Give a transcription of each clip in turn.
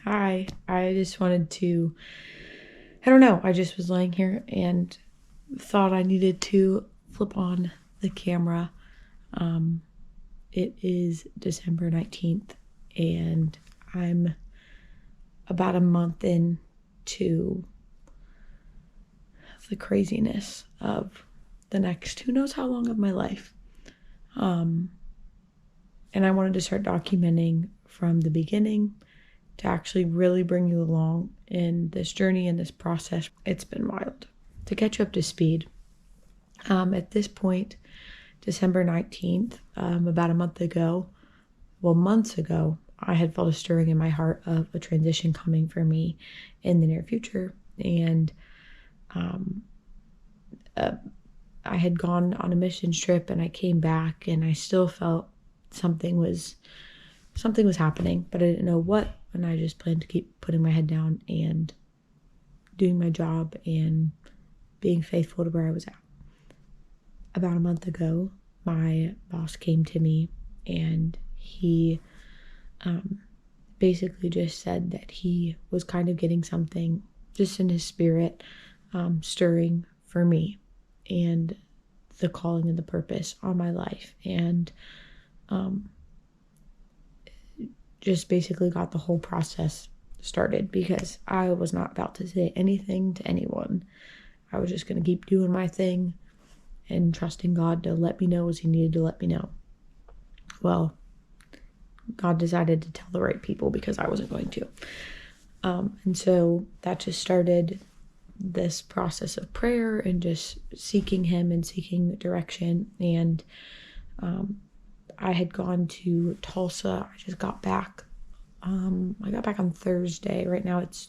Hi. I just wanted to, I don't know, I just was laying here and thought I needed to flip on the camera. Um, it is December 19th, and I'm about a month into the craziness of the next who knows how long of my life. Um, and I wanted to start documenting from the beginning to actually really bring you along in this journey and this process. It's been wild. To catch you up to speed, at this point, December 19th, about a month ago, months ago, I had felt a stirring in my heart of a transition coming for me in the near future. And um, uh, I had gone on a mission trip and I came back and I still felt something was happening, but I didn't know what. And I just planned to keep putting my head down and doing my job and being faithful to where I was at. About a month ago, my boss came to me and he basically just said that he was kind of getting something just in his spirit stirring for me and the calling and the purpose on my life. And just basically got the whole process started because I was not about to say anything to anyone. I was just going to keep doing my thing and trusting God to let me know as he needed to let me know. Well, God decided to tell the right people because I wasn't going to. And so that just started this process of prayer and just seeking him and seeking direction. And I had gone to Tulsa. I just got back. I got back on Thursday. Right now it's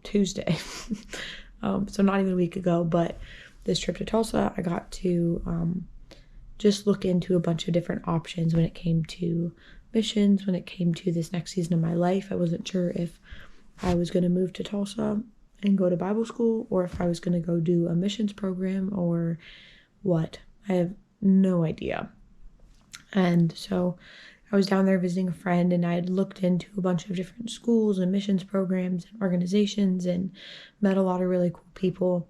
Tuesday. So not even a week ago, but this trip to Tulsa, I got to just look into a bunch of different options when it came to missions, when it came to this next season of my life. I wasn't sure if I was going to move to Tulsa and go to Bible school or if I was going to go do a missions program or what. I have no idea. And so I was down there visiting a friend and I had looked into a bunch of different schools and missions programs and organizations and met a lot of really cool people,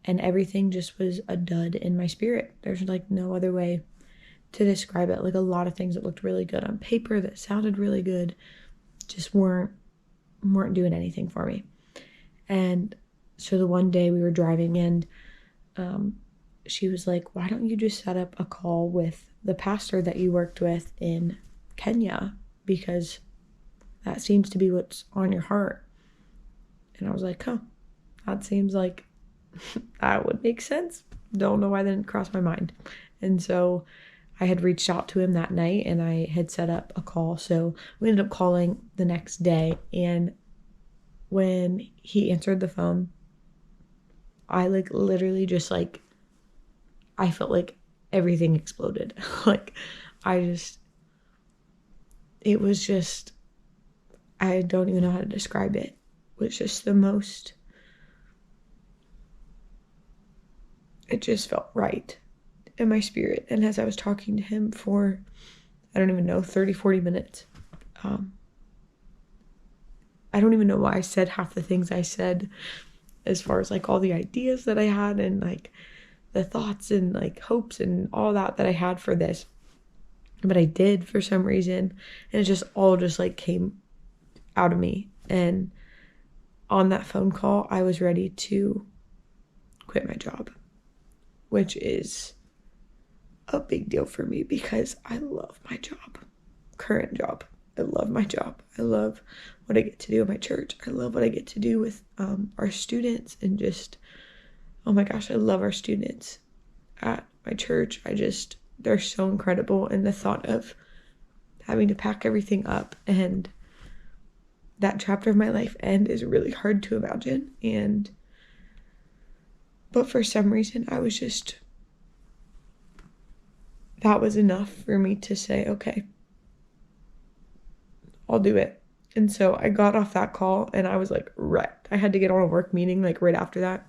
and everything just was a dud in my spirit. There's like no other way to describe it. Like a lot of things that looked really good on paper, that sounded really good, just weren't doing anything for me. And so the one day we were driving and she was like, why don't you just set up a call with the pastor that you worked with in Kenya, because that seems to be what's on your heart. And I was like, that seems like that would make sense. Don't know why that didn't cross my mind. And so I had reached out to him that night and I had set up a call. So we ended up calling the next day, and when he answered the phone, I literally just I felt like everything exploded. It was just, I don't even know how to describe it. It was just it just felt right in my spirit. And as I was talking to him for, I don't even know, 30, 40 minutes, I don't even know why I said half the things I said as far as all the ideas that I had and the thoughts and hopes and all that I had for this. But I did for some reason, and it just all came out of me. And on that phone call, I was ready to quit my job, which is a big deal for me because I love my current job. I love my job. I love what I get to do at my church. I love what I get to do with our students, and just, oh my gosh, I love our students at my church. They're so incredible. And the thought of having to pack everything up and that chapter of my life end is really hard to imagine. But for some reason, that was enough for me to say, okay, I'll do it. And so I got off that call and I was wrecked. I had to get on a work meeting right after that.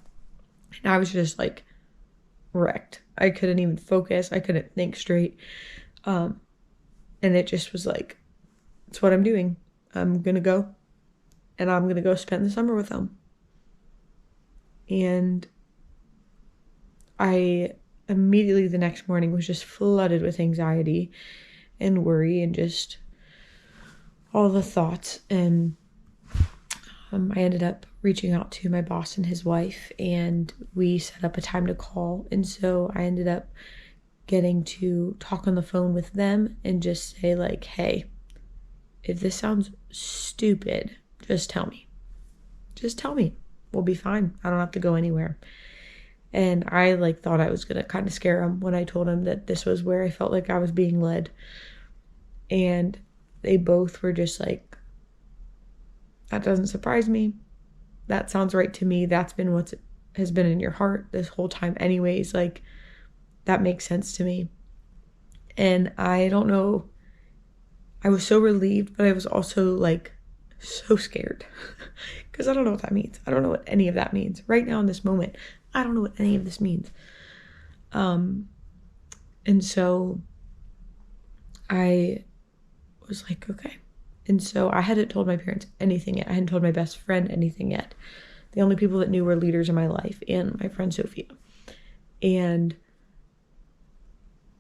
And I was just wrecked. I couldn't even focus. I couldn't think straight. And it just was it's what I'm doing. I'm going to go, and I'm going to go spend the summer with them. And I immediately the next morning was just flooded with anxiety and worry and just all the thoughts. And I ended up reaching out to my boss and his wife, and we set up a time to call. And so I ended up getting to talk on the phone with them and just say, like, hey, if this sounds stupid, just tell me. Just tell me. We'll be fine. I don't have to go anywhere. And I thought I was gonna kind of scare him when I told him that this was where I felt like I was being led. And they both were just like, that doesn't surprise me. That sounds right to me. That's been what has been in your heart this whole time anyways. Like, that makes sense to me. And I don't know, I was so relieved, but I was also so scared because I don't know what that means. I don't know what any of that means right now in this moment. I don't know what any of this means. And so I was like, okay. And so I hadn't told my parents anything yet. I hadn't told my best friend anything yet. The only people that knew were leaders in my life and my friend Sophia. And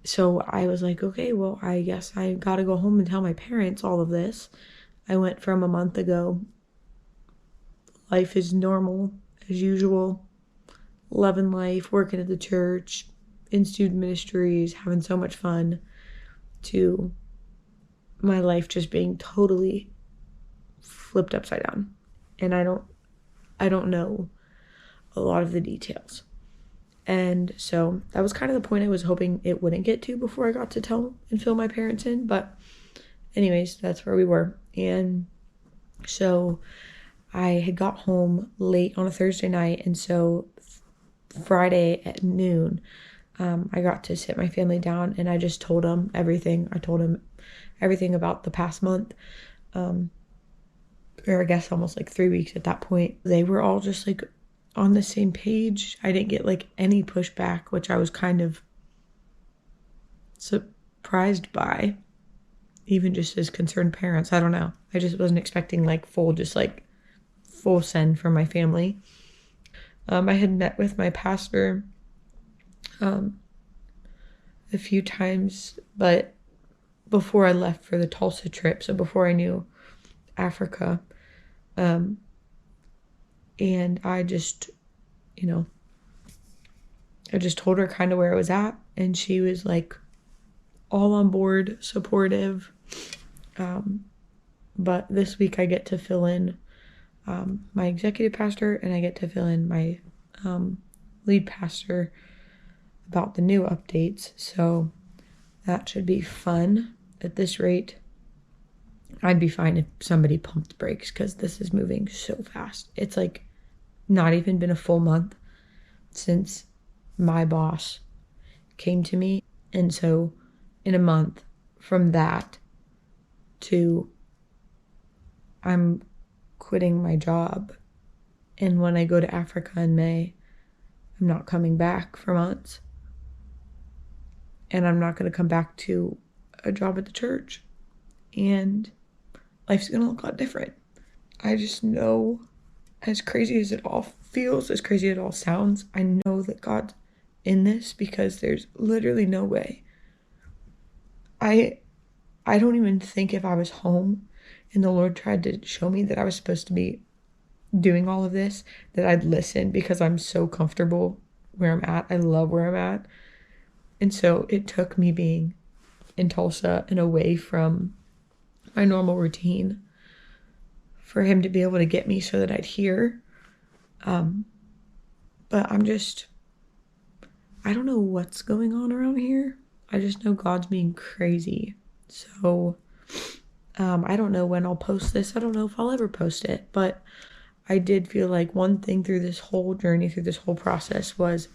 so I was like, okay, well, I guess I gotta go home and tell my parents all of this. I went from a month ago, life is normal as usual, loving life, working at the church, in student ministries, having so much fun, to my life just being totally flipped upside down. And I don't know a lot of the details. And so that was kind of the point I was hoping it wouldn't get to before I got to tell and fill my parents in. But anyways, that's where we were. And so I had got home late on a Thursday night. And so Friday at noon, I got to sit my family down and I just told them everything. I told them everything about the past month, or I guess almost 3 weeks at that point. They were all just on the same page. I didn't get any pushback, which I was kind of surprised by, even just as concerned parents. I don't know. I just wasn't expecting full send from my family. I had met with my pastor a few times, but before I left for the Tulsa trip, so before I knew Africa, and I just, I just told her kind of where I was at, and she was all on board, supportive. But this week I get to fill in my executive pastor, and I get to fill in my lead pastor about the new updates. So that should be fun. At this rate, I'd be fine if somebody pumped the brakes because this is moving so fast. It's not even been a full month since my boss came to me. And so in a month from that to I'm quitting my job, and when I go to Africa in May, I'm not coming back for months, and I'm not going to come back to a job at the church, and life's going to look a lot different. I just know, as crazy as it all feels, as crazy as it all sounds, I know that God's in this, because there's literally no way. I don't even think if I was home and the Lord tried to show me that I was supposed to be doing all of this, that I'd listen, because I'm so comfortable where I'm at. I love where I'm at. And so it took me being in Tulsa and away from my normal routine for him to be able to get me so that I'd hear. But I don't know what's going on around here. I just know God's being crazy. So I don't know when I'll post this. I don't know if I'll ever post it, but I did feel like one thing through this whole journey, through this whole process, was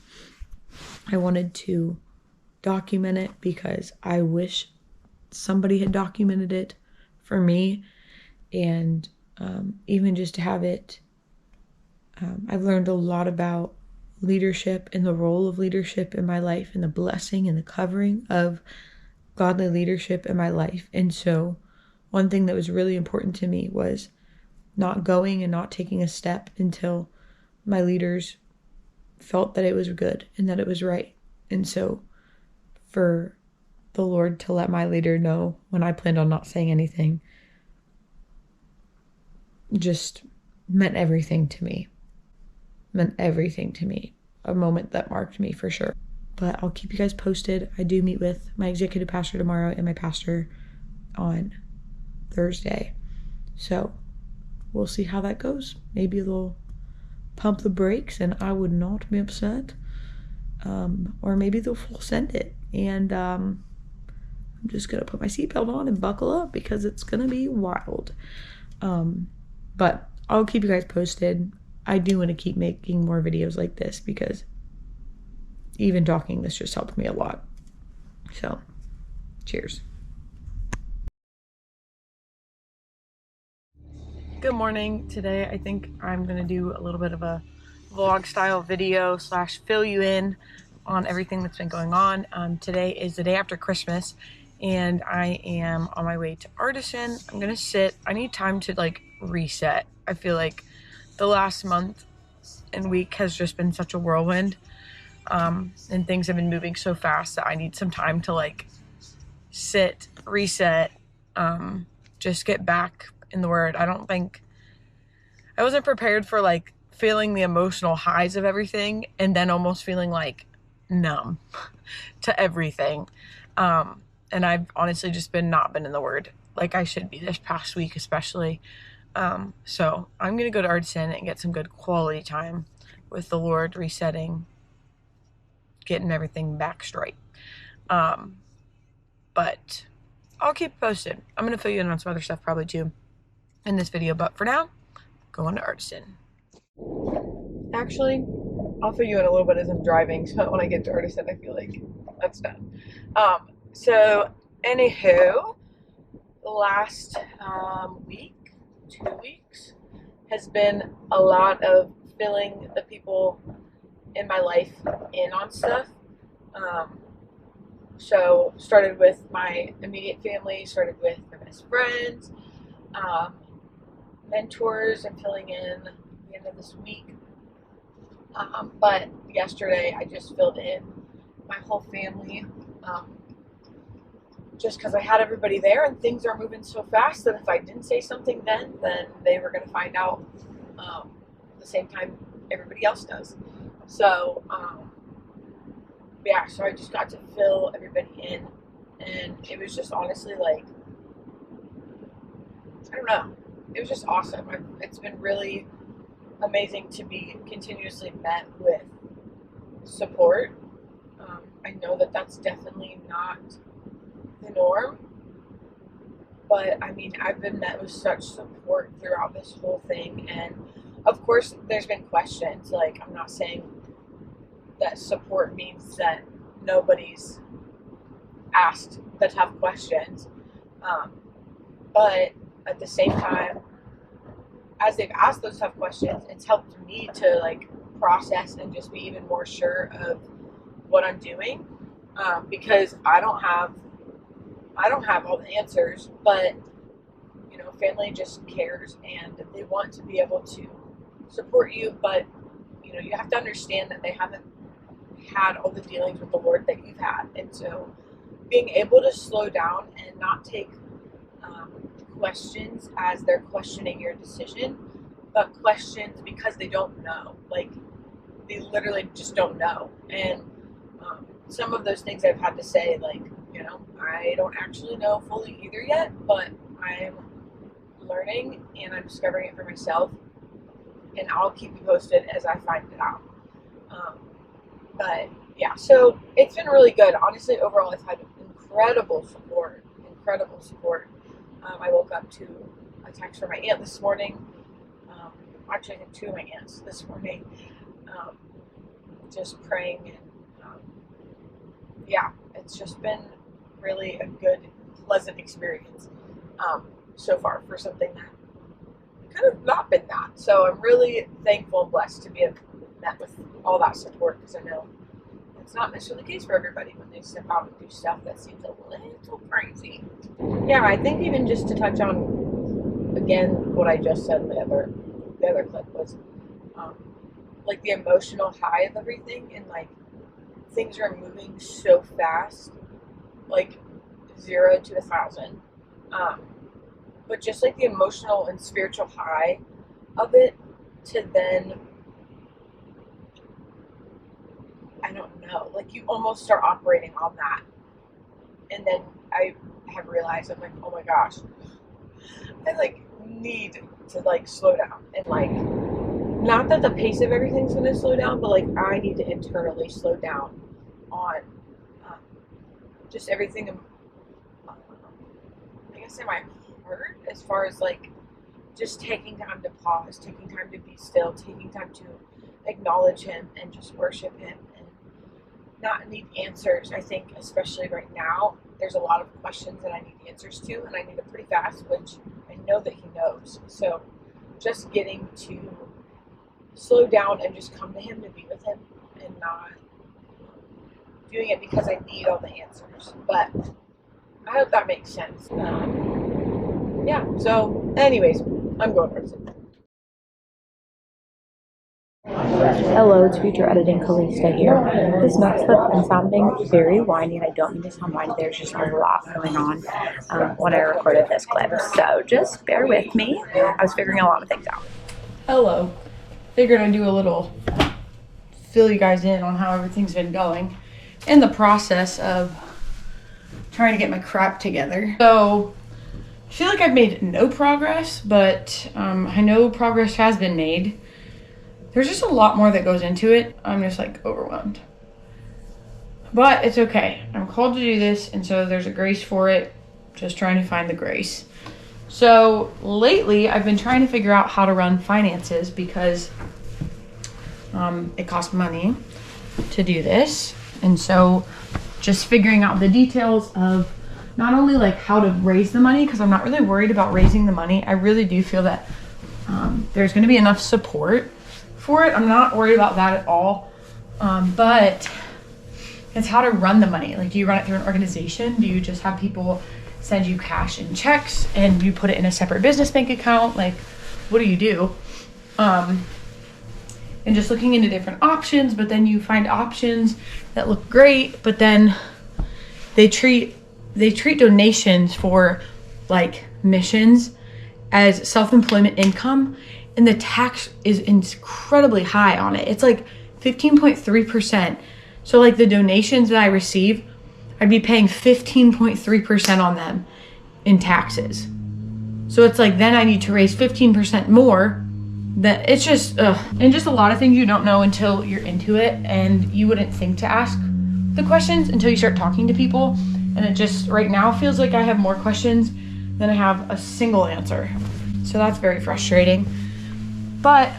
I wanted to document it, because I wish somebody had documented it for me. And even just to have it, I've learned a lot about leadership and the role of leadership in my life, and the blessing and the covering of godly leadership in my life. And so one thing that was really important to me was not going and not taking a step until my leaders felt that it was good and that it was right. And so for the Lord to let my leader know when I planned on not saying anything just meant everything to me. Meant everything to me. A moment that marked me for sure. But I'll keep you guys posted. I do meet with my executive pastor tomorrow and my pastor on Thursday. So we'll see how that goes. Maybe they'll pump the brakes and I would not be upset. Or maybe they'll full send it. And I'm just going to put my seatbelt on and buckle up because it's going to be wild. But I'll keep you guys posted. I do want to keep making more videos like this because even talking this just helped me a lot. So, cheers. Good morning. Today I think I'm going to do a little bit of a vlog style video / fill you in on everything that's been going on. Today is the day after Christmas and I am on my way to Artisan. I'm going to sit. I need time to like reset. I feel like the last month and week has just been such a whirlwind. And things have been moving so fast that I need some time to like sit, reset, just get back in the Word. I wasn't prepared for like feeling the emotional highs of everything and then almost feeling like numb to everything. And I've honestly just not been in the Word like I should be this past week, especially. So I'm going to go to Artisan and get some good quality time with the Lord, resetting, getting everything back straight. But I'll keep posted. I'm going to fill you in on some other stuff probably too in this video. But for now, going to Artisan. Actually, I'll fill you in a little bit as I'm driving so that when I get to Artisan, I feel like that's done. So anywho, the last week, 2 weeks has been a lot of filling the people in my life in on stuff. So started with my immediate family, started with my best friends, mentors, and filling in the end of this week. But yesterday I just filled in my whole family, just because I had everybody there and things are moving so fast that if I didn't say something then they were going to find out the same time everybody else does. So, so I just got to fill everybody in, and it was just honestly like, I don't know, it was just awesome. It's been really amazing to be continuously met with support. I know that that's definitely not the norm, but I mean, I've been met with such support throughout this whole thing, and of course there's been questions. Like, I'm not saying that support means that nobody's asked the tough questions, but at the same time, as they've asked those tough questions, it's helped me to like process and just be even more sure of what I'm doing, because I don't have all the answers, but you know, family just cares and they want to be able to support you, but you know, you have to understand that they haven't had all the dealings with the Lord that you've had. And so being able to slow down and not take questions as they're questioning your decision, but questions because they don't know. Like, they literally just don't know. And some of those things I've had to say, like, you know, I don't actually know fully either yet, but I'm learning and I'm discovering it for myself, and I'll keep you posted as I find it out. But yeah, so it's been really good. Honestly, overall, I've had incredible support. I woke up to a text from my aunt this morning. Actually, I had two of my aunts this morning, just praying, and yeah, it's just been really a good, pleasant experience so far for something that could have not been that. So I'm really thankful and blessed to be met with all that support, because I know it's not necessarily the case for everybody when they step out and do stuff that seems a little crazy. Yeah, I think even just to touch on, again, what I just said in the other clip was, like the emotional high of everything, and like things are moving so fast, like 0 to 1,000. But just like the emotional and spiritual high of it, to then, I don't know, like you almost start operating on that. And then I have realized, I'm like, oh my gosh, I like need to like slow down. And like, not that the pace of everything's going to slow down, but like I need to internally slow down on just everything, I guess, in my heart, as far as like just taking time to pause, taking time to be still, taking time to acknowledge him and just worship him and not need answers. I think especially right now, there's a lot of questions that I need answers to, and I need it pretty fast, which I know that he knows. So just getting to slow down and just come to him to be with him, and not doing it because I need all the answers. But I hope that makes sense. Yeah, so anyways, I'm going towards it. Hello, it's future editing Kalista here. This next clip, I'm sounding very whiny, and I don't mean to sound whiny. There's just a lot going on when I recorded this clip, so just bear with me. I was figuring a lot of things out. Hello. Figured I'd do a little fill you guys in on how everything's been going in the process of trying to get my crap together. So I feel like I've made no progress, but I know progress has been made. There's just a lot more that goes into it. I'm just like overwhelmed. But it's okay. I'm called to do this, and so there's a grace for it. Just trying to find the grace. So lately, I've been trying to figure out how to run finances because it costs money to do this. And so just figuring out the details of not only like how to raise the money, because I'm not really worried about raising the money. I really do feel that there's going to be enough support for it. I'm not worried about that at all. But it's how to run the money. Like, do you run it through an organization? Do you just have people send you cash and checks and you put it in a separate business bank account? Like, what do you do? And just looking into different options, but then you find options that look great, but then they treat donations for like missions as self-employment income, and the tax is incredibly high on it. It's like 15.3%. So like the donations that I receive, I'd be paying 15.3% on them in taxes. So it's like, then I need to raise 15% more. That it's just, and just a lot of things you don't know until you're into it, and you wouldn't think to ask the questions until you start talking to people. And it just right now feels like I have more questions than I have a single answer. So that's very frustrating. But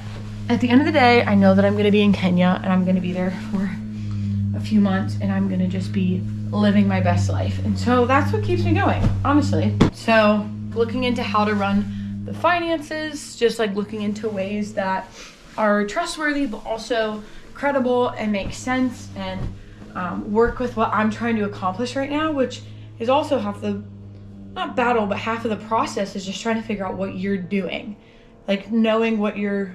at the end of the day, I know that I'm going to be in Kenya, and I'm going to be there for a few months, and I'm going to just be living my best life. And so that's what keeps me going, honestly. So looking into how to run the finances, just like looking into ways that are trustworthy, but also credible and make sense, and work with what I'm trying to accomplish right now, which is also half the, not battle, but half of the process is just trying to figure out what you're doing. Like knowing what your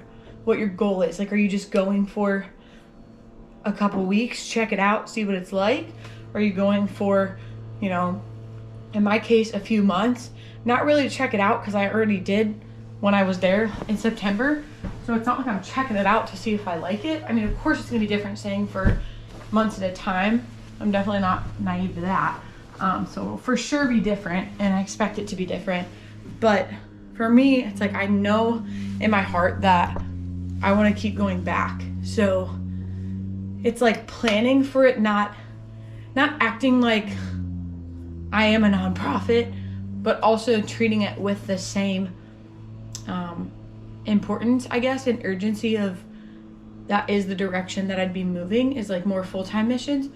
goal is. Like, are you just going for a couple weeks, check it out, see what it's like? Or are you going for, you know, in my case, a few months? Not really to check it out, because I already did when I was there in September. So it's not like I'm checking it out to see if I like it. I mean, of course it's gonna be different staying for months at a time. I'm definitely not naive to that. So it'll for sure be different, and I expect it to be different. But for me, it's like I know in my heart that I want to keep going back. So it's like planning for it, not acting like I am a nonprofit, but also treating it with the same importance, I guess, and urgency of that is the direction that I'd be moving, is like more full-time missions.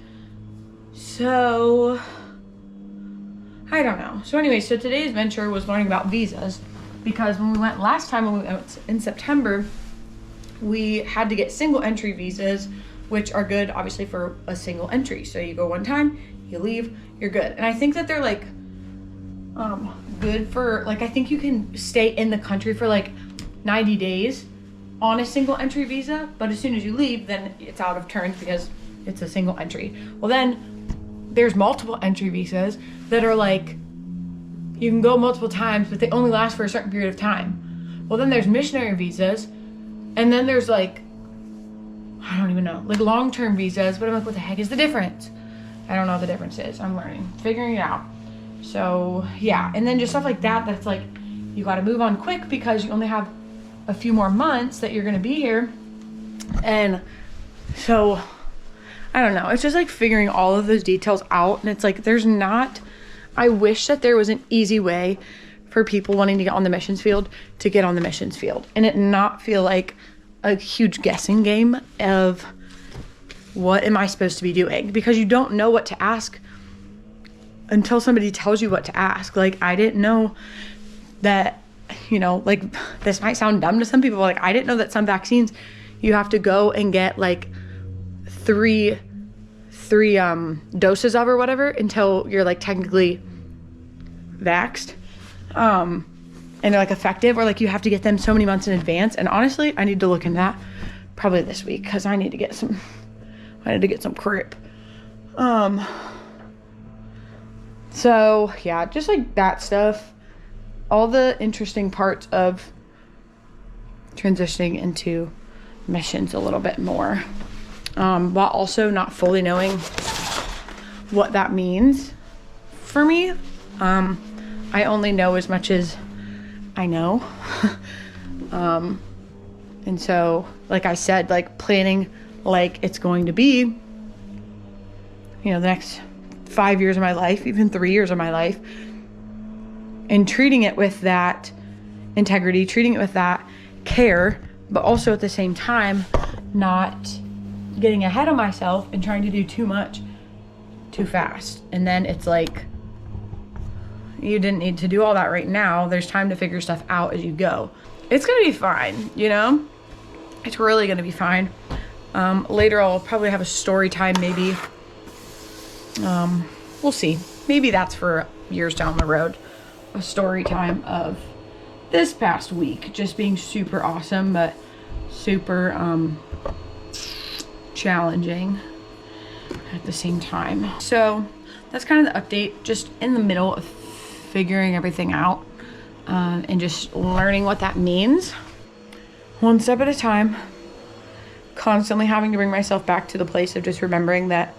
So I don't know. So anyway, so today's venture was learning about visas, because when we went last time, when we went in September, we had to get single entry visas which are good obviously for a single entry. So you go one time, you leave, you're good. And I think that they're like good for like, I think you can stay in the country for like 90 days on a single entry visa, but as soon as you leave, then it's out of turn because it's a single entry. Well, then there's multiple entry visas that are like, you can go multiple times, but they only last for a certain period of time. Well, then there's missionary visas, and then there's like, I don't even know, like long-term visas, but I'm like, what the heck is the difference? I don't know what the difference is. I'm learning, figuring it out. So yeah, and then just stuff like that, that's like, you gotta move on quick because you only have a few more months that you're gonna be here. And so, I don't know, it's just like figuring all of those details out, and it's like, there's not, I wish that there was an easy way for people wanting to get on the missions field to get on the missions field, and it not feel like a huge guessing game of what am I supposed to be doing, because you don't know what to ask until somebody tells you what to ask. Like, I didn't know that, you know, like, this might sound dumb to some people, like, I didn't know that some vaccines you have to go and get like three doses of or whatever until you're like technically vaxxed, and they're like effective, or like you have to get them so many months in advance. And honestly, I need to look into that probably this week because I need to get some crip. So yeah, just like that stuff, all the interesting parts of transitioning into missions a little bit more, while also not fully knowing what that means for me. I only know as much as I know. And so, like I said, like planning like it's going to be, you know, the next 5 years of my life, even 3 years of my life, and treating it with that integrity, treating it with that care, but also at the same time, not getting ahead of myself and trying to do too much too fast. And then it's like, you didn't need to do all that right now. There's time to figure stuff out as you go. It's gonna be fine, you know? It's really gonna be fine. Later I'll probably have a story time maybe. We'll see. Maybe that's for years down the road. A story time of this past week just being super awesome, but super challenging at the same time. So that's kind of the update, just in the middle of figuring everything out, and just learning what that means one step at a time, constantly having to bring myself back to the place of just remembering that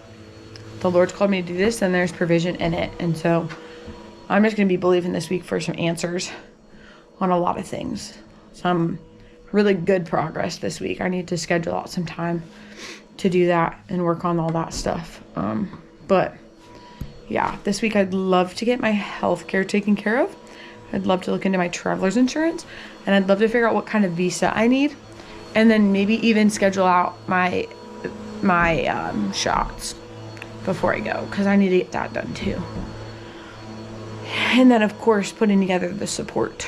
the Lord's called me to do this and there's provision in it. And so I'm just going to be believing this week for some answers on a lot of things. Some really good progress this week. I need to schedule out some time to do that and work on all that stuff. But yeah, this week I'd love to get my healthcare taken care of. I'd love to look into my traveler's insurance, and I'd love to figure out what kind of visa I need, and then maybe even schedule out my shots before I go, because I need to get that done too. And then of course putting together the support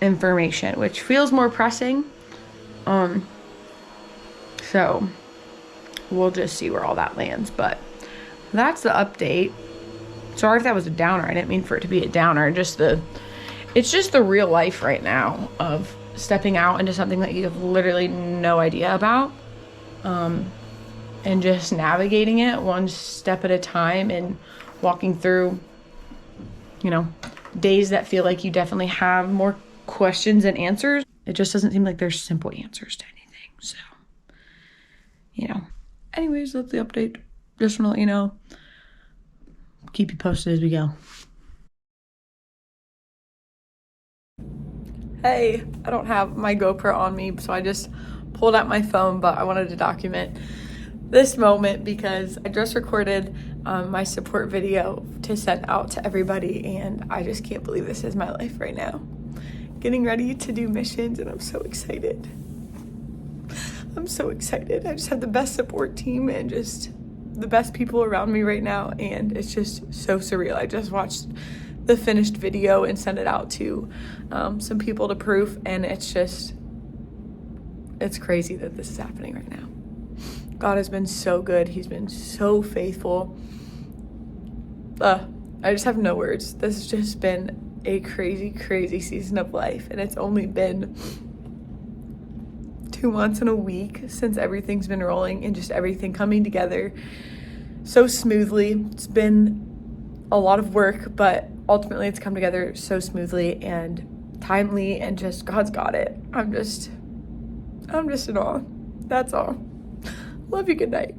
information, which feels more pressing. So we'll just see where all that lands, but that's the update. Sorry if that was a downer. I didn't mean for it to be a downer. It's just the real life right now of stepping out into something that you have literally no idea about, and just navigating it one step at a time and walking through, you know, days that feel like you definitely have more questions than answers. It just doesn't seem like there's simple answers to anything. So, you know, anyways, that's the update. Just want to let you know, keep you posted as we go. Hey, I don't have my GoPro on me, so I just pulled out my phone, but I wanted to document this moment because I just recorded my support video to send out to everybody, and I just can't believe this is my life right now. Getting ready to do missions, and I'm so excited. I'm so excited. I just have the best support team and just the best people around me right now, and it's just so surreal. I just watched the finished video and sent it out to some people to proof, and it's crazy that this is happening right now. God has been so good. He's been so faithful. I just have no words. This has just been a crazy, crazy season of life. And it's only been 2 months and a week since everything's been rolling and just everything coming together so smoothly. It's been a lot of work, but ultimately it's come together so smoothly and timely, and just God's got it. I'm just in awe. That's all. Love you. Good night.